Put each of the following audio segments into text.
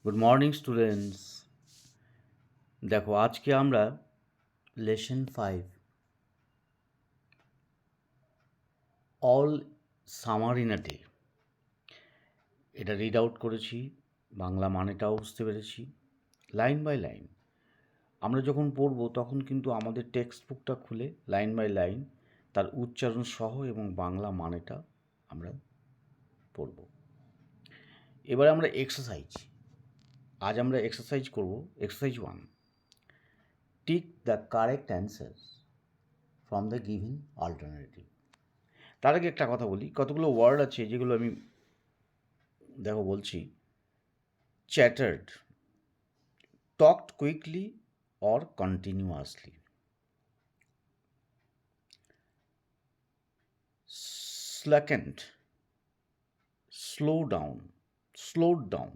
Good morning students. দেখো আজকে আমরা lesson 5 all summer in a day এটা রিড আউট করেছি, বাংলা মানেটাও বুঝতে পেরেছি লাইন বাই লাইন। আমরা যখন পড়ব তখন কিন্তু আমাদের টেক্সট বুকটা খুলে লাইন বাই লাইন তার উচ্চারণ সহ এবং বাংলা মানেটা আমরা পড়ব। এবারে আমরা এক্সারসাইজ, আজ আমরা এক্সারসাইজ করব। Exercise 1, tick the correct answer from the given alternative. তার আগে একটা কথা বলি, কতগুলো ওয়ার্ড আছে যেগুলো আমি দেখো বলছি। Chattered, talked quickly or continuously. Slackened, slowed down.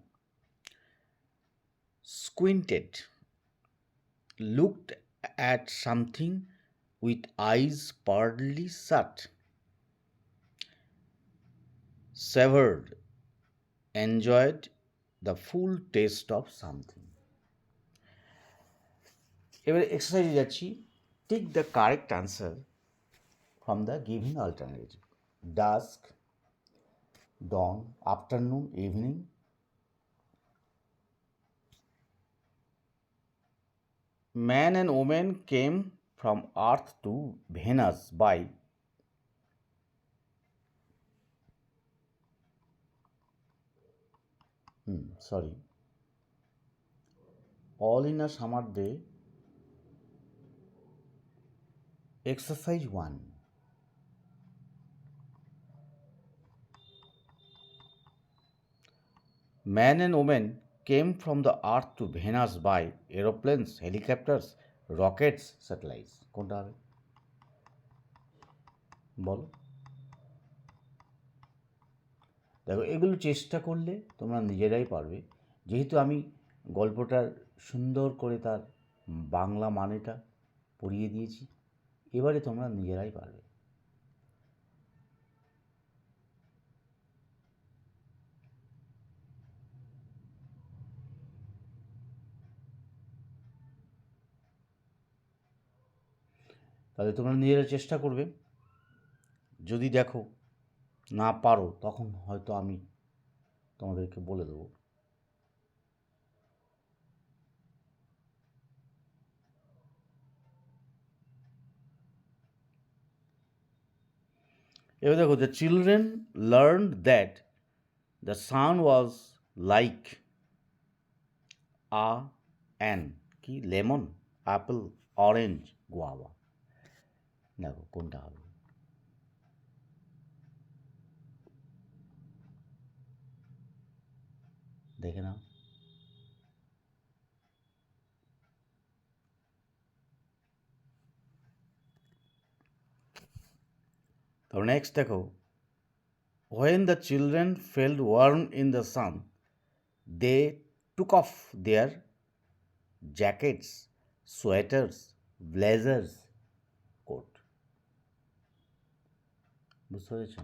Squinted, looked at something with eyes partly shut. Savored, enjoyed the full taste of something. এবারে এক্সারসাইজে যাচ্ছি। Tick the correct answer from the given alternative. Dusk, dawn, afternoon, evening. Man and woman came from Earth to Venus by all in a summer day. Exercise 1. Man and woman came from the Earth to Venus by aeroplanes, helicopters, rockets, satellites. কোনটা হবে বলো? দেখো এগুলো চেষ্টা করলে তোমরা নিজেরাই পারবে। যেহেতু আমি গল্পটার সুন্দর করে তার বাংলা মানেটা পড়িয়ে দিয়েছি, এবারে তোমরা নিজেরাই পারবে। তাহলে তোমরা নিজেরা চেষ্টা করবে। যদি দেখো না পারো তখন হয়তো আমি তোমাদেরকে বলে দেবো। এবার দেখো, the children learn that the sun was like an কি লেমন, অ্যাপেল, অরেঞ্জ, গুয়াভা। দেখো কোনটা হবে? দেখে নাও। তারপর নেক্সট দেখো, when the children felt warm in the sun, they took off their jackets, sweaters, blazers, coat. বুঝতে পেরেছ?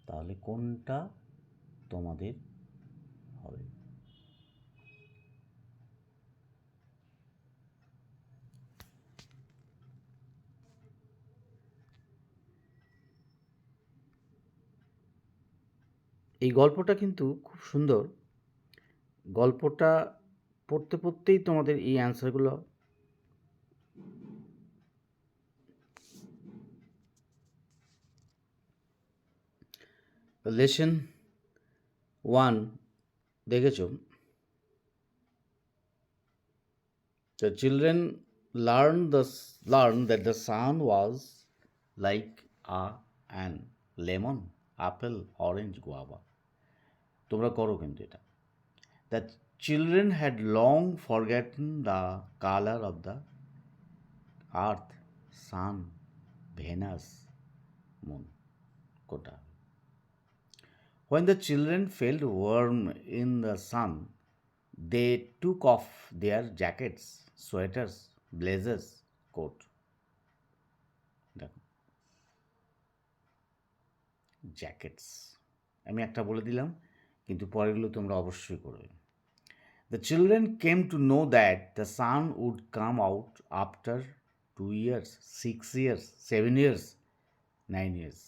তাহলে কোনটা তোমাদের হবে? এই গল্পটা কিন্তু খুব সুন্দর। গল্পটা পড়তে পড়তেই তোমাদের এই অ্যান্সারগুলো লেসন 1 দেখেছ। The children learned that the sun was like an lemon, apple, orange, guava. তোমরা করো কিন্তু এটা। The children had long forgotten the color of the earth, sun, Venus, moon. কোনটা? When the children felt warm in the sun, they took off their jackets, sweaters, blazers, coat. দেখো, jackets. আমি একটা বলে দিলাম, কিন্তু পরেরগুলো তোমরা অবশ্যই করবে। The children came to know that the sun would come out after 2 years, 6 years, 7 years, 9 years.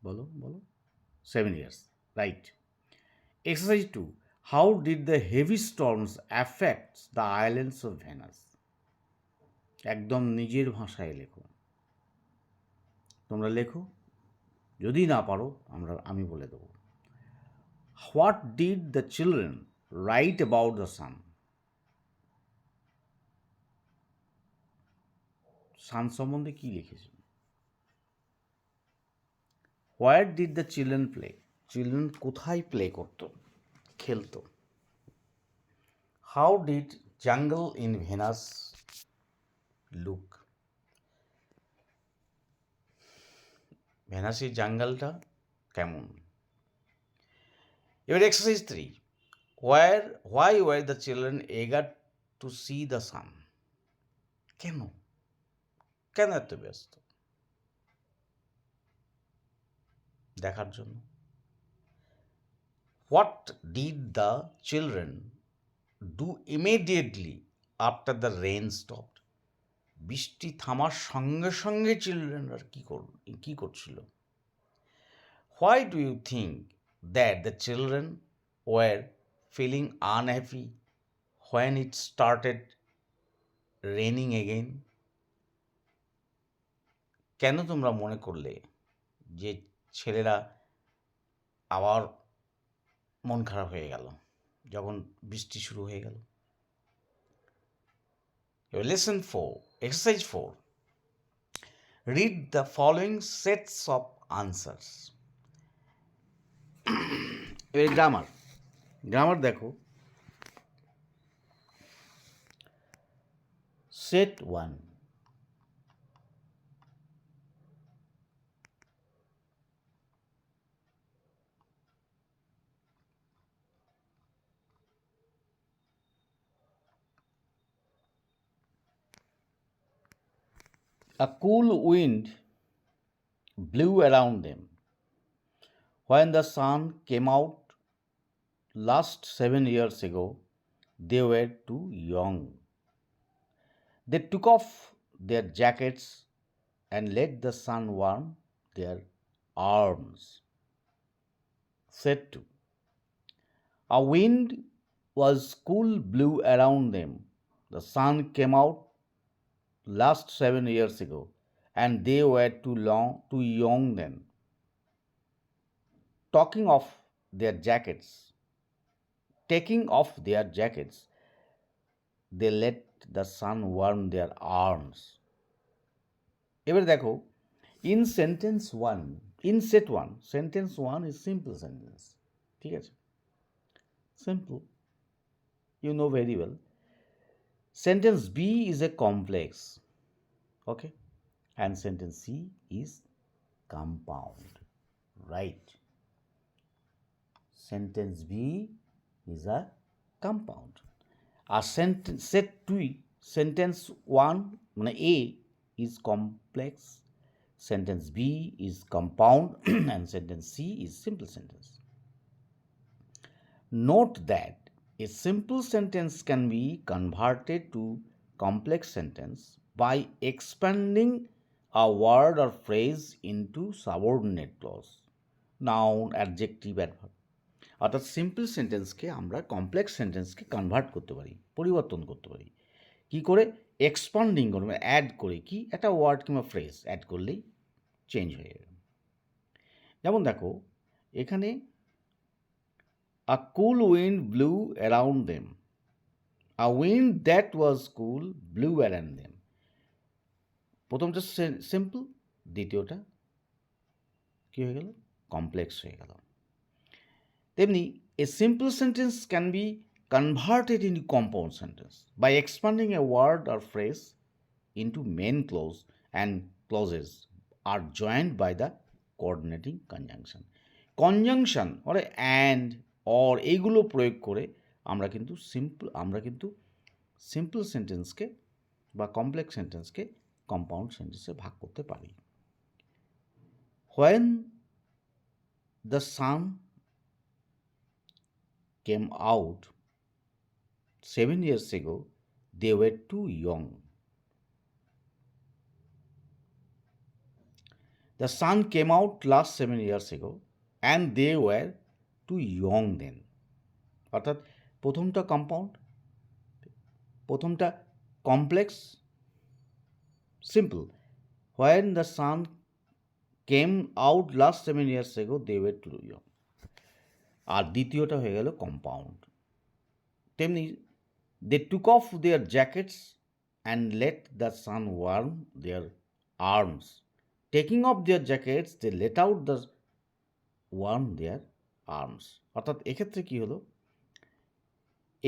বলো বলো 7 years, right. Exercise 2. How did the heavy storms affect the islands of Venus? একদম নিজের ভাষায় লেখো, তোমরা লেখো, যদি না পারো আমি বলে দেবো। What did the children write about the sun? সান সম্বন্ধে কি লিখেছে? Where did the children play? Children কোথায় প্লে করতো, খেলতো? How did jungle in Venus look? ভেনাসের জাঙ্গলটা কেমন? এবার exercise 3. Why were the children eager to see the sun? কেন কেন এত ব্যস্ত দেখার জন্য? What did the children do immediately after the rain stopped? বৃষ্টি থামার সঙ্গে সঙ্গে চিলড্রেনরা কি করছিল? Why do you think that the children were feeling unhappy when it started raining again? কেন তোমরা মনে করলে যে ছেলেরা আবার মন খারাপ হয়ে গেল যখন বৃষ্টি শুরু হয়ে গেল? Lesson 4, exercise 4. Read the following sets of answers. এবার গ্রামার দেখো। Set 1. A cool wind blew around them. When the sun came out last 7 years ago, they were too young. They took off their jackets and let the sun warm their arms. Set 2. A wind was cool blew around them. The sun came out last 7 years ago, and they were too young then. Taking off their jackets, they let the sun warm their arms. এবার দেখো, in set 1, sentence 1 is simple sentence. ঠিক আছে, simple, you know very well. Sentence B is a complex, okay, and sentence C is compound, right? Sentence B is a compound. R sentence 1 মানে A is complex, sentence B is compound, and sentence C is simple sentence. Note that a simple sentence can be converted to complex sentence by expanding a word or phrase into subordinate clause, noun, adjective, adverb. অর্থাৎ simple সেন্টেন্সকে আমরা complex সেন্টেন্সকে convert করতে পারি, পরিবর্তন করতে পারি। কি করে? Expanding করবে, অ্যাড করে, কি একটা ওয়ার্ড কিংবা ফ্রেজ অ্যাড করলেই চেঞ্জ হয়ে যাবে। যেমন দেখো এখানে a cool wind blew around them, a wind that was cool blew around them. প্রথমটা সিম্পল, দ্বিতীয়টা কী হয়ে গেল? কমপ্লেক্স হয়ে গেল। তেমনি a simple sentence can be converted into compound sentence by expanding a word or phrase into main clause, and clauses are joined by the coordinating conjunction. Conjunction or and or এইগুলো প্রয়োগ করে আমরা কিন্তু simple সেন্টেন্সকে বা complex সেন্টেন্সকে compound সেন্টেন্সে ভাগ করতে পারি। When the sun came out 7 years ago, they were too young. The sun came out last 7 years ago and they were too young then. অর্থাৎ প্রথমটা কম্পাউন্ড, প্রথমটা complex, simple. When the sun came out last 7 years ago, they were too young. আর দ্বিতীয়টা হয়ে গেল compound. তেমনি they took off their jackets and let the sun warm their arms. Taking off their jackets they let out the warm their arms. অর্থাৎ এক্ষেত্রে কী হলো,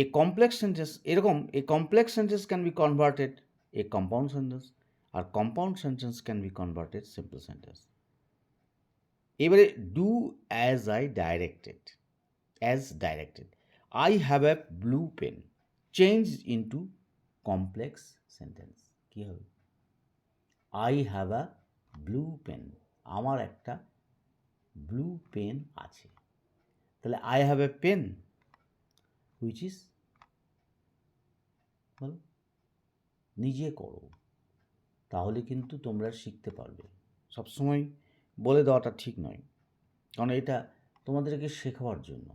a complex sentence এরকম, a complex sentence can be converted a compound sentence, আর compound sentence can be converted simple sentence. এবারে do as I directed, as directed. I have a blue pen change into complex sentence. কী হবে? I have a blue pen, আমার একটা blue pen আছে। তাহলে I have a pen which is, বলো, নিজে করো, তাহলে কিন্তু তোমরা শিখতে পারবে। সবসময় বলে দেওয়াটা ঠিক নয়, কারণ এটা তোমাদেরকে শেখাবার জন্য।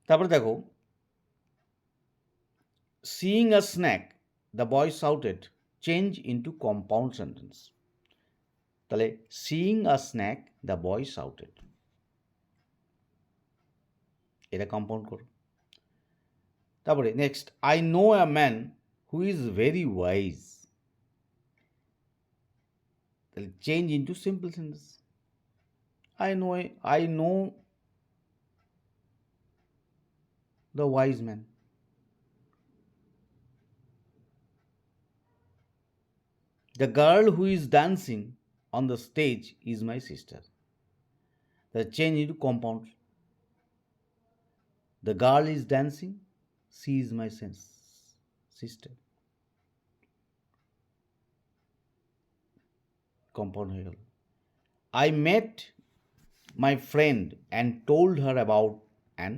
তারপরে দেখো, seeing a snake the boy shouted change into compound sentence. তাহলে seeing a snake the boy shouted, এটা কম্পাউন্ড করো। তারপরে next, I know a man who is very wise, তাহলে change into simple sentence. I know the wise man. The girl who is dancing on the stage is my sister. The change into compound. The girl is dancing, she is my sister. Compound হয়ে গেল। I met my friend and told her about an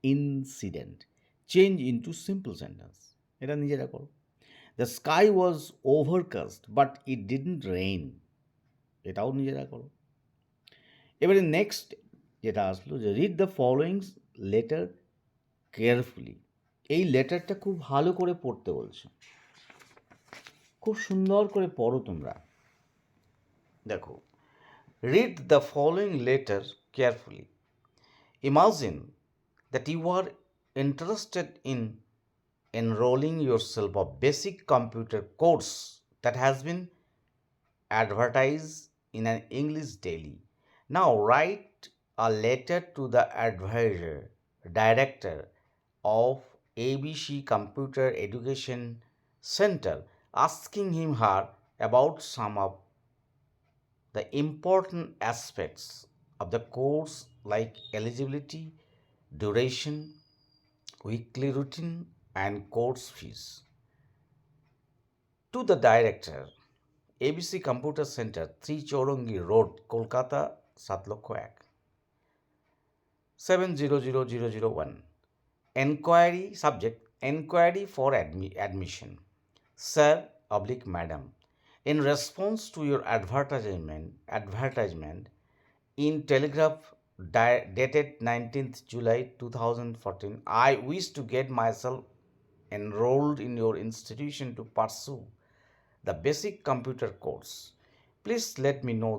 incident. Change into simple sentence. এটা নিজেরা করো। The sky was overcast but it didn't rain. এটাও নিজেরা করো। এবারে next যেটা আসলো, যে read the following letter carefully. এই লেটারটা খুব ভালো করে পড়তে বলছে, খুব সুন্দর করে পড়ো তোমরা। দেখো, read the following letter carefully. Imagine that you are interested in enrolling yourself a basic computer course that has been advertised in an English daily. Now write a letter to the director of ABC Computer Education Center asking him her about some of the important aspects of the course like eligibility, duration, weekly routine and course fees. To the director, ABC Computer Center, 3 Chourangi Road, Kolkata, 7,01,000, 700,001. Enquiry subject, enquiry for admission. Sir / Madam, in response to your advertisement in Telegraph dated 19th July 2014, I wish to get myself enrolled in your institution to pursue the basic computer course. Please let me know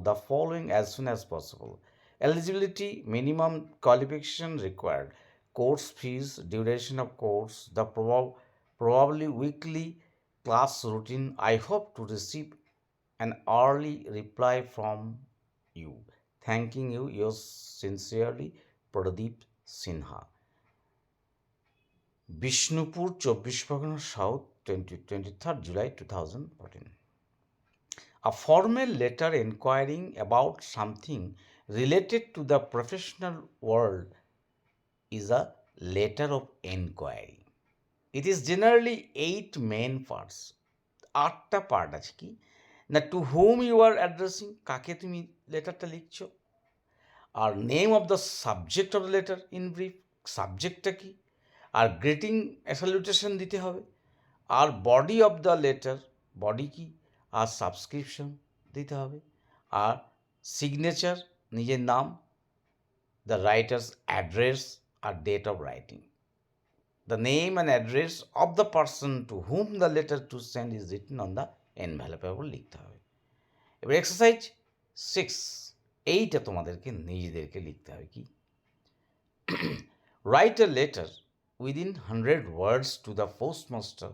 the following as soon as possible. Eligibility, minimum qualification required, course fees, duration of course, the probably weekly class routine. I hope to receive an early reply from you. Thanking you, yours sincerely, Pradeep Sinha. Bishnupur, 24 Pargana South, 23rd July 2014. A formal letter inquiring about something related to the professional world is a letter of inquiry. It is generally 8 main parts. আটটা part আছে কি না, to whom you are addressing, কাকে তুমি লেটারটা লিখছো, আর name of the subject of the letter in brief, সাবজেক্টটা কি, আর গ্রিটিং স্যালুটেশন দিতে হবে, আর body of the letter, body কি, আর সাবস্ক্রিপশন দিতে হবে, আর সিগনেচার নিজের নাম, দ্য রাইটার্স অ্যাড্রেস আর date of writing. The name and address of the person to whom the letter to send is written on the envelope লিখতে হবে। এবার এক্সারসাইজ 6, এইটা তোমাদেরকে নিজেদেরকে লিখতে হবে কি, write a letter within 100 words to the postmaster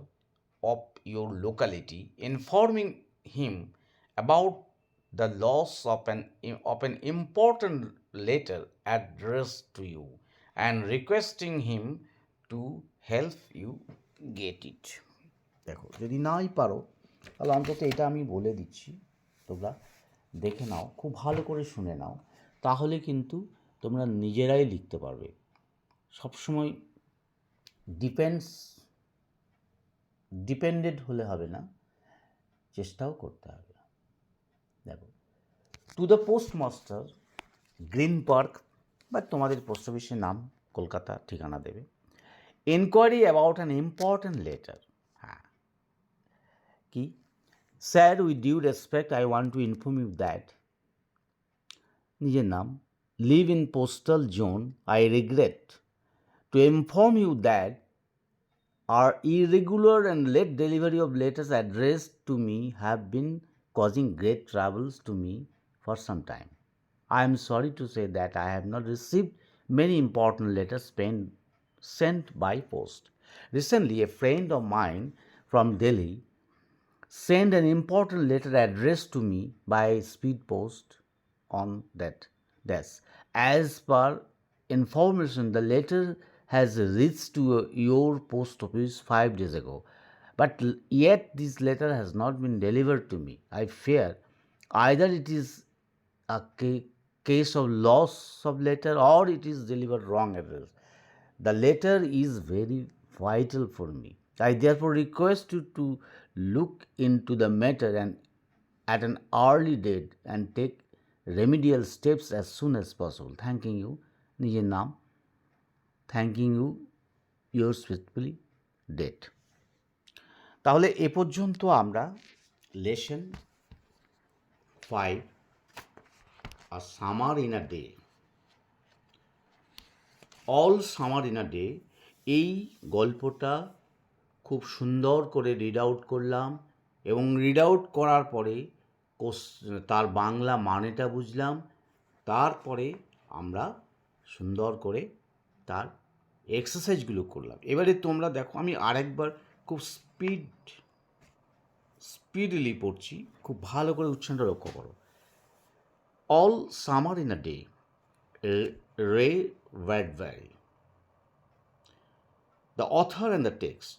of your locality informing him about the loss of an important letter addressed to you and requesting him to help you get it। দেখো যদি নাই পারো তাহলে অন্তত এটা আমি বলে দিচ্ছি, তোমরা দেখে নাও, খুব ভালো করে শুনে নাও, তাহলে কিন্তু তোমরা নিজেরাই লিখতে পারবে। সবসময় ডিপেন্ডেড হলে হবে না, চেষ্টাও করতে হবে। দেখো, to the postmaster, green park, বা তোমাদের পোস্ট অফিসের নাম কলকাতা ঠিকানা দেবে, enquiry about an important letter, হ্যাঁ কি, sir with due respect I want to inform you that, নিজের নাম, live in postal zone, I regret to inform you that our irregular and late delivery of letters addressed to me have been causing great troubles to me for some time. I am sorry to say that I have not received many important letters sent by post. Recently, a friend of mine from Delhi sent an important letter addressed to me by speed post on that desk. As per information, the letter has reached to your post office 5 days ago, but yet this letter has not been delivered to me. I fear either it is a case of loss of letter or it is delivered wrong address. The letter is very vital for me. I therefore request you to look into the matter and at an early date and take remedial steps as soon as possible. Thanking you, নিজের নাম, thanking you, yours faithfully, date। তাহলে এ পর্যন্ত আমরা lesson 5, a summer in a day, all summer in a day, এই গল্পটা খুব সুন্দর করে রিড আউট করলাম, এবং রিড আউট করার পরে তার বাংলা মানেটা বুঝলাম, তারপরে আমরা সুন্দর করে তার এক্সারসাইজগুলো করলাম। এবারে তোমরা দেখো, আমি আরেকবার খুব স্পিডলি পড়ছি, খুব ভালো করে উচ্চারণটা লক্ষ্য করো। All summer in a day, রে Bradbury. The author and the text.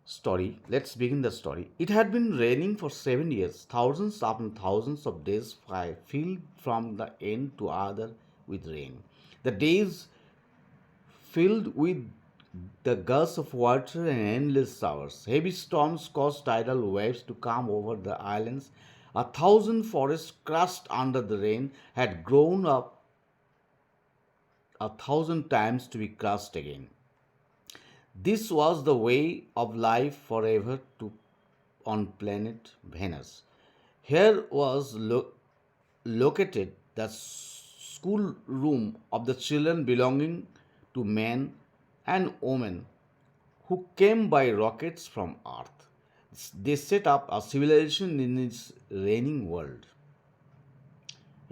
Story. Let's begin the story. It had been raining for 7 years, thousands upon thousands of days filled from the end to other with rain. The days filled with the gusts of water and endless showers. Heavy storms caused tidal waves to come over the islands. 1,000 forests crushed under the rain had grown up 1,000 times to be crushed again. This was the way of life forever on planet Venus. Here was located the school room of the children belonging to men and women who came by rockets from Earth. They set up a civilization in its raining world.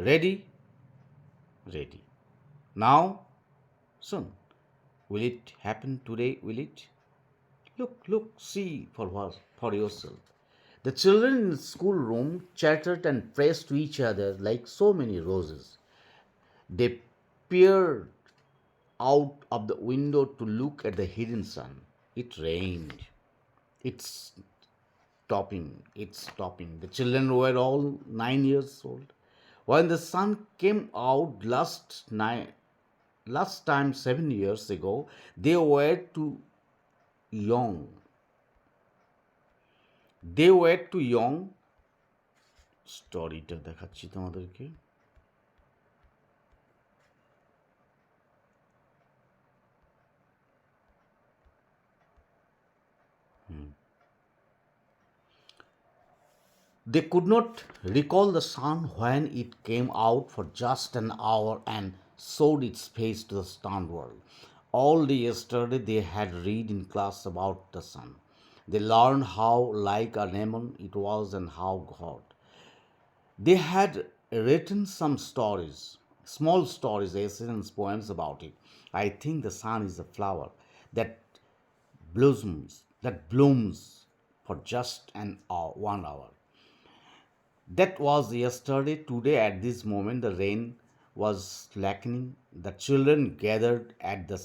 Ready? Ready. Now? Soon. Will it happen today? Will it? Look, see for yourself. The children in the schoolroom chattered and pressed to each other like so many roses. They peered out of the window to look at the hidden sun. It rained. It's stopping. The children were all 9 years old. When the sun came out last time 7 years ago, they were too young. They were too young, স্টোরিটা দেখাচ্ছি তোমাদেরকে। They could not recall the sun when it came out for just an hour and showed its face to the stunned world. All day yesterday they had read in class about the sun. They learned how like a lemon it was and how hot. They had written some stories, small stories, essays, and poems about it. I think the sun is a flower that blooms for just an hour, 1 hour. That was yesterday. Today, at this moment, the rain was slackening. The children gathered at the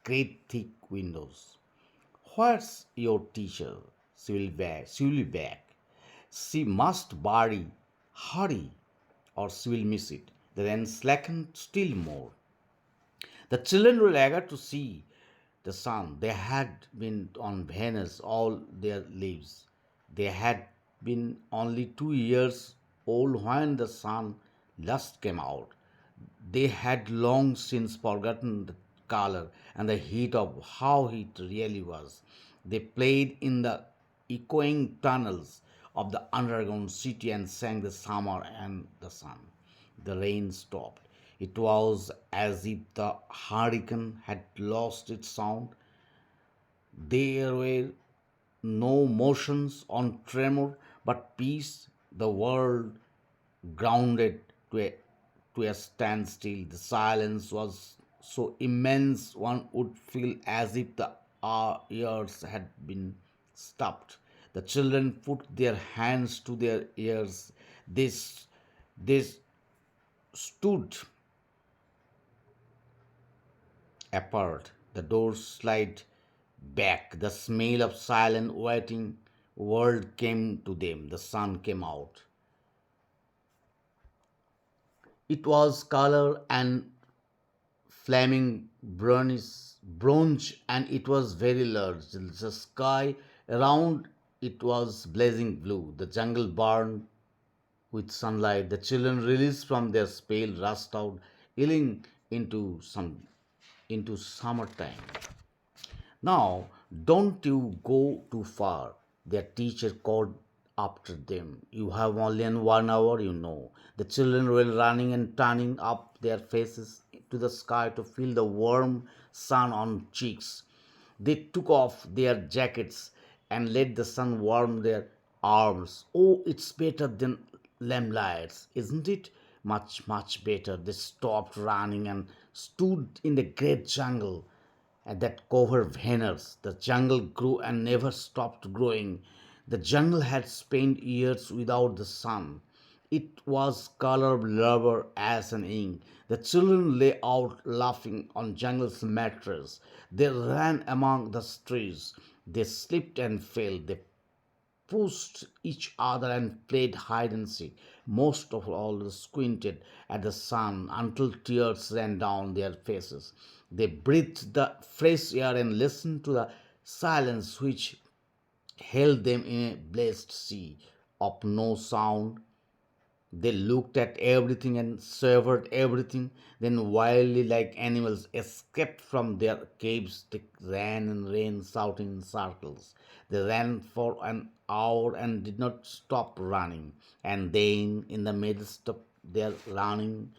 great thick windows. Where's your teacher? She will back. She will be back. She must hurry, or she will miss it. The rain slackened still more. The children were eager to see the sun. They had been on Venus all their lives. They had been only 2 years old when the sun last came out. They had long since forgotten the color and the heat of how it really was. They played in the echoing tunnels of the underground city and sang the summer and the sun. The rain stopped. It was as if the hurricane had lost its sound. There were no motions on tremor, but peace, the world grounded to a standstill. The silence was so immense one would feel as if the ears had been stopped. The children put their hands to their ears. They stood apart. The doors slid back. The smell of silent waiting world came to them. The sun came out. It was color and flaming bronze, and it was very large. The sky around it was blazing blue. The jungle burned with sunlight. The children, released from their spell, rushed out, yelling into summertime. Now, don't you go too far, their teacher called after them. You have only 1 hour, you know. The children were running and turning up their faces to the sky to feel the warm sun on cheeks. They took off their jackets and let the sun warm their arms. Oh, it's better than lamplights, isn't it? Much, much better. They stopped running and stood in the great jungle that covered Venus. The jungle grew and never stopped growing. The jungle had spent years without the sun. It was colored rubber as an ink. The children lay out laughing on jungle's mattress. They ran among the trees. They slipped and fell. They pushed each other and played hide and seek. Most of all, they squinted at the sun until tears ran down their faces. They breathed the fresh air and listened to the silence which held them in a blessed sea of no sound. They looked at everything and savored everything, then wildly like animals escaped from their caves. They ran and ran, shouting in circles. They ran for an hour and did not stop running. And then, in the midst of their running,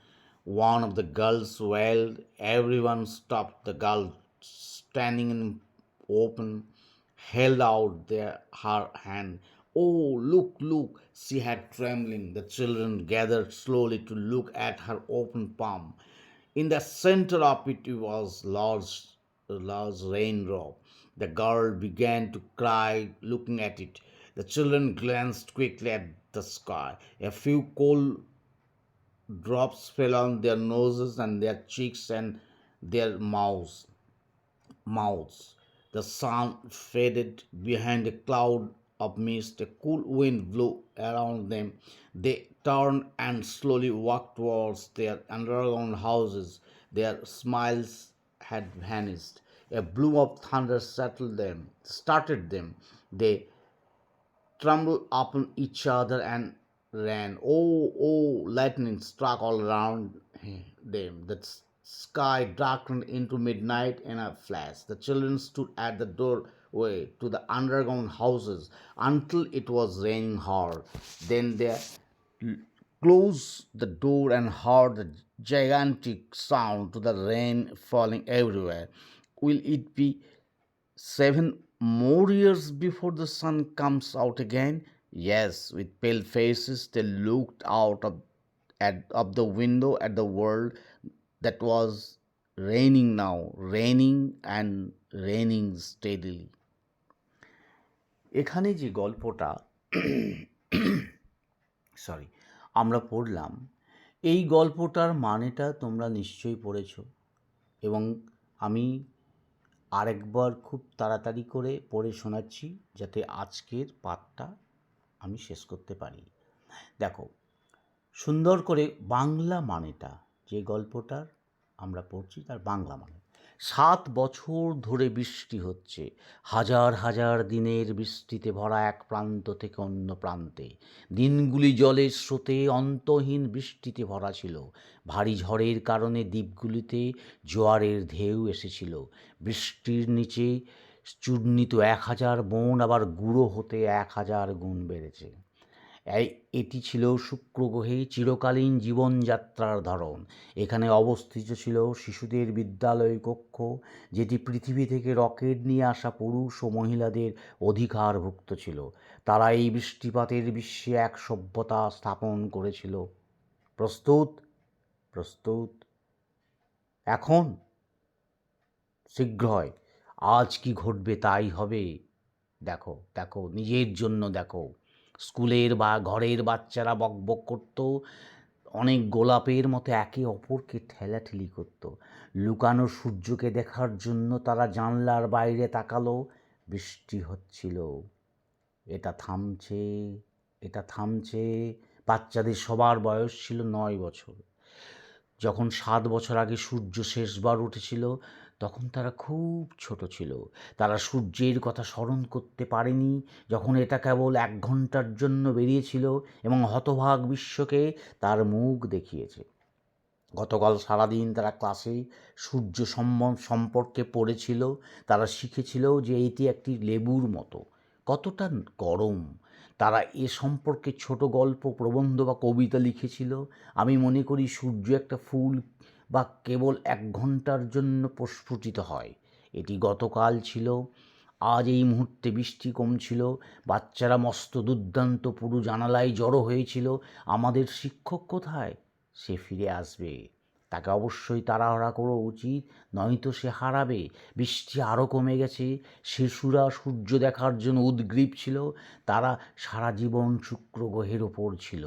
one of the girls wailed. Everyone stopped. The girl, standing in open, held out her hand. Oh, look, look, she had trembling. The children gathered slowly to look at her open palm. In the center of it was a large raindrop. The girl began to cry, looking at it. The children glanced quickly at the sky. A few cold drops fell on their noses and their cheeks and their mouths. The sun faded behind a cloud of mist. A cool wind blew around them. They turned and slowly walked towards their underground houses. Their smiles had vanished. A bloom of thunder startled them. They trembled upon each other and ran. Oh, oh, lightning struck all around them. The sky darkened into midnight in a flash. The children stood at the doorway to the underground houses until it was raining hard. Then they closed the door and heard the gigantic sound to the rain falling everywhere. Will it be 7 more years before the sun comes out again? Yes, with pale faces they looked out of the window at the world that was raining now, raining and raining steadily. এখানে যে গল্পটা sorry আমরা পড়লাম, এই গল্পটার মানেটা তোমরা নিশ্চয়ই পড়েছ, এবং আমি আরেকবার খুব তাড়াতাড়ি করে পড়ে শোনাচ্ছি যাতে আজকের পাঠটা আমি শেষ করতে পারি। দেখো, সুন্দর করে বাংলা মানেটা, যে গল্পটার আমরা পড়ছি তার বাংলা মানে, 7 বছর ধরে বৃষ্টি হচ্ছে, হাজার হাজার দিনের বৃষ্টিতে ভরা এক প্রান্ত থেকে অন্য প্রান্তে। দিনগুলি জলের স্রোতে অন্তহীন বৃষ্টিতে ভরা ছিল। ভারী ঝড়ের কারণে দ্বীপগুলিতে জোয়ারের ঢেউ এসেছিল। বৃষ্টির নিচে চূর্ণিত 1000 বন আবার গুঁড়ো হতে 1000 গুণ বেড়েছে। এটি ছিল শুক্র গ্রহে চিরকালীন জীবনযাত্রার ধরন। এখানে অবস্থিত ছিল শিশুদের বিদ্যালয় কক্ষ, যেটি পৃথিবী থেকে রকেট নিয়ে আসা পুরুষ ও মহিলাদের অধিকারভুক্ত ছিল। তারা এই বৃষ্টিপাতের বিশ্বে এক সভ্যতা স্থাপন করেছিল। প্রস্তুত? প্রস্তুত? এখন শীঘ্রই আজ কি ঘটবে তাই হবে। দেখো দেখো, নিজের জন্য দেখো। স্কুলের বা ঘরের বাচ্চারা বকবক করত, অনেক গোলাপের মতো একে অপরকে ঠেলাঠেলি করত। লুকানো সূর্যকে দেখার জন্য তারা জানলার বাইরে তাকালো। বৃষ্টি হচ্ছিল। এটা থামছে, এটা থামছে। বাচ্চাদের সবার বয়স ছিল 9 বছর। যখন 7 বছর আগে সূর্য শেষবার উঠেছিল তখন তারা খুব ছোট ছিল। তারা সূর্যের কথা স্মরণ করতে পারেনি যখন এটা কেবল 1 ঘন্টার জন্য বেরিয়েছিল এবং হতভাগ বিশ্বকে তার মুখ দেখিয়েছে। গতকাল সারাদিন তারা ক্লাসে সূর্য সম্পর্কে পড়েছিল। তারা শিখেছিল যে এটি একটি লেবুর মতো, কতটা গরম। তারা এ সম্পর্কে ছোট গল্প, প্রবন্ধ বা কবিতা লিখেছিল। আমি মনে করি সূর্য একটা ফুল বা কেবল 1 ঘন্টার জন্য প্রস্ফুটিত হয়। এটি গতকাল ছিল। আজ এই মুহূর্তে বৃষ্টি কমছিল। বাচ্চারা মস্ত দুর্দান্ত পুরো জানালায় জড়ো হয়েছিল। আমাদের শিক্ষক কোথায়? সে ফিরে আসবে, তাকে অবশ্যই তাড়াহুড়া করা উচিত, নয়তো সে হারাবে। বৃষ্টি আরও কমে গেছে। শিশুরা সূর্য দেখার জন্য উদগ্রীব ছিল। তারা সারা জীবন শুক্র গ্রহের ওপর ছিল।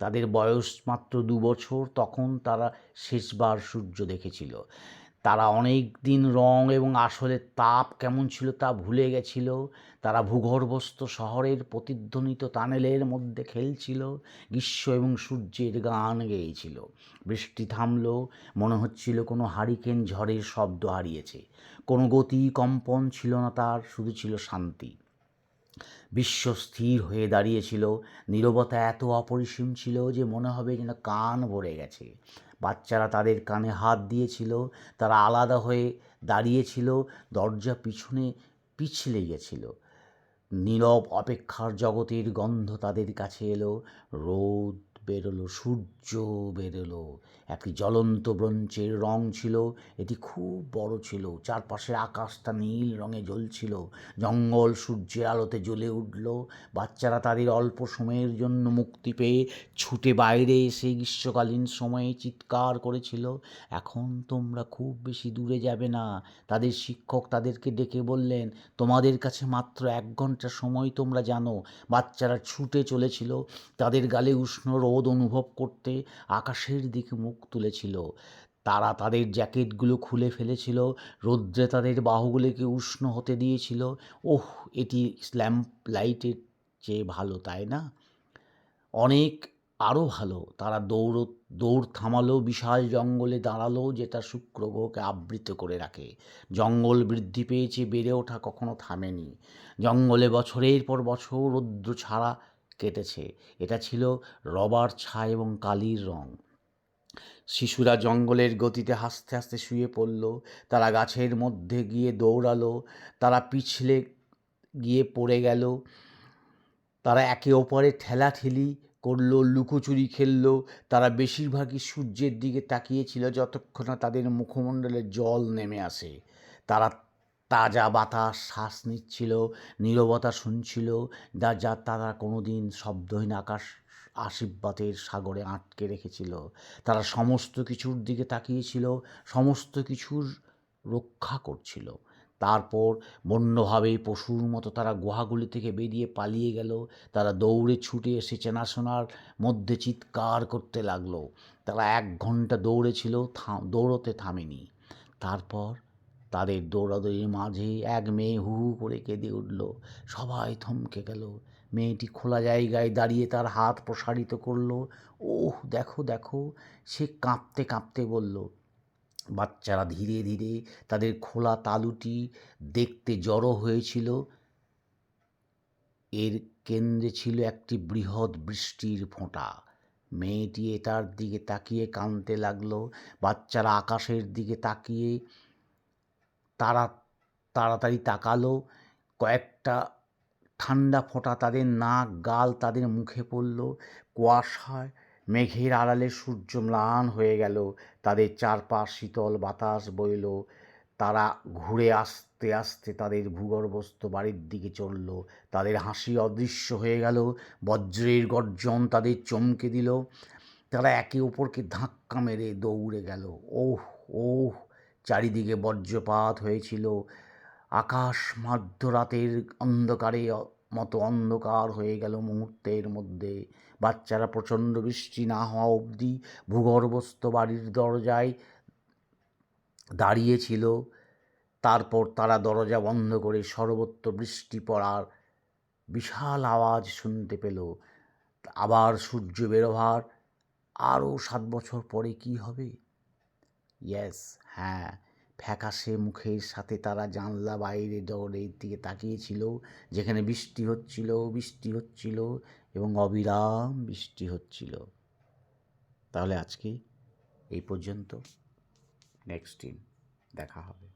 তাদের বয়স মাত্র 2 বছর। তখন তারা শেষবার সূর্য দেখেছিল। তারা অনেক দিন রং এবং আসলে তাপ কেমন ছিল তা ভুলে গেছিল। তারা ভূগর্ভস্থ শহরের প্রতিধ্বনিত টানেলের মধ্যে খেলছিল, গ্রীষ্ম এবং সূর্যের গান গেয়েছিল। বৃষ্টি থামল। মনে হচ্ছিল কোনো হারিকেন ঝড়ের শব্দ হারিয়েছে। কোনো গতি কম্পন ছিল না তার, শুধু ছিল শান্তি। বিশ্ব স্থির হয়ে দাঁড়িয়েছিল। নীরবতা এত অপরিসীম ছিল যে মনে হবে যেন কান ভরে গেছে। বাচ্চারা তাদের কানে হাত দিয়েছিল। তারা আলাদা হয়ে দাঁড়িয়েছিল। দরজা পিছনে পিছলে গেছিল। নীরব অপেক্ষার জগতের গন্ধ তাদের কাছে এলো। রোদ বেরোলো, সূর্য বেরোলো। একটি জ্বলন্ত ব্রোঞ্জের রং ছিল। এটি খুব বড় ছিল। চারপাশের আকাশটা নীল রঙে জ্বলছিল। জঙ্গল সূর্যের আলোতে জ্বলে উঠল। বাচ্চারা তাদের অল্প সময়ের জন্য মুক্তি পেয়ে ছুটে বাইরে এসে গ্রীষ্মকালীন সময়ে চিৎকার করেছিল, এখন তোমরা খুব বেশি দূরে যাবে না। তাদের শিক্ষক তাদেরকে ডেকে বললেন, তোমাদের কাছে মাত্র 1 ঘন্টা সময়, তোমরা জানো। বাচ্চারা ছুটে চলেছিল। তাদের গালে উষ্ণ রোদ অনুভব করতে আকাশের দিকে মুখ তুলেছিল। তারা তাদের জ্যাকেটগুলো খুলে ফেলেছিল। রৌদ্রে তাদের বাহুগুলোকে উষ্ণ হতে দিয়েছিল। ওহ, এটি ল্যাম্প লাইটের চেয়ে ভালো, তাই না? অনেক আরও ভালো, তারা দৌড় থামালো, বিশাল জঙ্গলে দাঁড়ালো যেটা শুক্র গ্রহকে আবৃত করে রাখে। জঙ্গল বৃদ্ধি পেয়েছে, বেড়ে ওঠা কখনো থামেনি। জঙ্গলে বছরের পর বছর রৌদ্র ছাড়া কেটেছে। এটা ছিল রবার ছাই এবং কালির রং। শিশুরা জঙ্গলের গতিতে হাসতে হাসতে শুয়ে পড়ল। তারা গাছের মধ্যে গিয়ে দৌড়ালো, তারা পিছলে গিয়ে পড়ে গেল, তারা একে অপরের ঠেলাঠেলি করলো, লুকোচুরি খেললো। তারা বেশিরভাগই সূর্যের দিকে তাকিয়েছিল যতক্ষণ না তাদের মুখমণ্ডলে জল নেমে আসে। তারা তাজা বাতাস শ্বাস নিচ্ছিল, নীরবতা শুনছিল, যা তারা কোনোদিন শব্দহীন আকাশ আশীর্বাদের সাগরে আটকে রেখেছিল। তারা সমস্ত কিছুর দিকে তাকিয়েছিল, সমস্ত কিছুর রক্ষা করছিল। তারপর বন্যভাবে পশুর মতো তারা গুহাগুলি থেকে বেরিয়ে পালিয়ে গেল। তারা দৌড়ে ছুটে এসে চেনাশোনার মধ্যে চিৎকার করতে লাগলো। তারা 1 ঘন্টা দৌড়েছিল, দৌড়তে থামেনি। তারপর তাদের দৌড়াদৌড়ির মাঝে এক মেয়ে হু হু করে কেঁদে উঠল। সবাই থমকে গেল। মেয়েটি খোলা জায়গায় দাঁড়িয়ে তার হাত প্রসারিত করল। ওহ, দেখো দেখো, সে কাঁপতে কাঁপতে বলল। বাচ্চারা ধীরে ধীরে তাদের খোলা তালুটি দেখতে জড়ো হয়েছিল। এর কেন্দ্রে ছিল একটি বৃহৎ বৃষ্টির ফোঁটা। মেয়েটি এটার দিকে তাকিয়ে কাঁদতে লাগলো। বাচ্চারা আকাশের দিকে তাকিয়ে তাড়াতাড়ি তাকালো। কয়েকটা ঠান্ডা ফোঁটা তাদের নাক, গাল, তাদের মুখে পড়ল। কুয়াশায় মেঘের আড়ালে সূর্য ম্লান হয়ে গেল। তাদের চারপাশ শীতল বাতাস বইল। তারা ঘুরে আস্তে আস্তে তাদের ভূগর্ভস্থ বাড়ির দিকে চলল। তাদের হাসি অদৃশ্য হয়ে গেল। বজ্রের গর্জন তাদের চমকে দিল। তারা একে অপরকে ধাক্কা মেরে দৌড়ে গেল। ওহ ওহ, চারিদিকে বজ্রপাত হয়েছিল। আকাশ মধ্যরাতের অন্ধকারে মতো অন্ধকার হয়ে গেল মুহূর্তের মধ্যে। বাচ্চারা প্রচণ্ড বৃষ্টি না হওয়া অবধি ভূগর্ভস্থ বাড়ির দরজায় দাঁড়িয়েছিল। তারপর তারা দরজা বন্ধ করে সর্বত্র বৃষ্টি পড়ার বিশাল আওয়াজ শুনতে পেল। আবার সূর্য বেরোবার আরও 7 বছর পরে কি হবে? হ্যাঁ, ফ্যাকাশে মুখের সাথে তারা জানলা বাইরে দরজার দিকে তাকিয়েছিল, যেখানে বৃষ্টি হচ্ছিল এবং অবিরাম বৃষ্টি হচ্ছিল। তাহলে আজকে এই পর্যন্ত। নেক্সট দিন দেখা হবে।